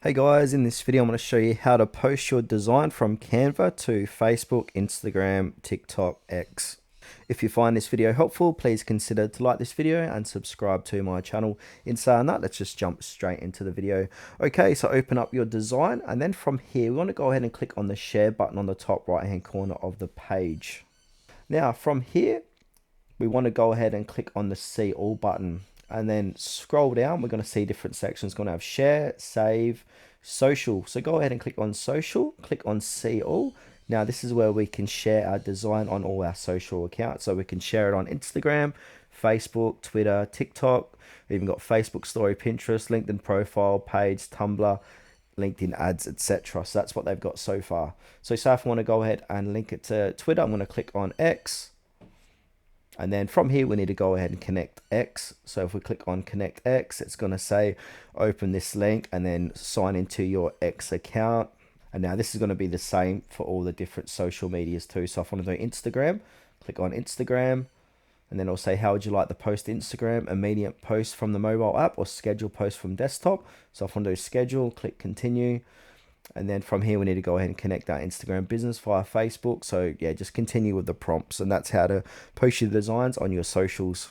Hey guys, in this video I'm going to show you how to post your design from Canva to Facebook, Instagram, TikTok, X. If you find this video helpful, please consider to like this video and subscribe to my channel. In saying that, let's just jump straight into the video. Okay, so open up your design, and then from here we want to go ahead and click on the share button on the top right hand corner of the page. Now from here we want to go ahead and click on the see all button, and then scroll down. We're going to see different sections. Going to have share, save, social. So go ahead and click on social, click on see all. Now this is where we can share our design on all our social accounts. So we can share it on Instagram, Facebook, Twitter, TikTok. We've even got Facebook story, Pinterest, LinkedIn profile page, Tumblr, LinkedIn ads, etc. So that's what they've got so far. So say if I want to go ahead and link it to Twitter, I'm going to click on X. And then from here, we need to go ahead and connect X. So if we click on connect X, it's going to say open this link and then sign into your X account. And now this is going to be the same for all the different social medias too. So if I want to do Instagram, click on Instagram, and then it'll say, how would you like the post Instagram? Immediate post from the mobile app or schedule post from desktop. So if I want to do schedule, click continue. And then from here, we need to go ahead and connect our Instagram business via Facebook. So yeah, just continue with the prompts, and that's how to post your designs on your socials.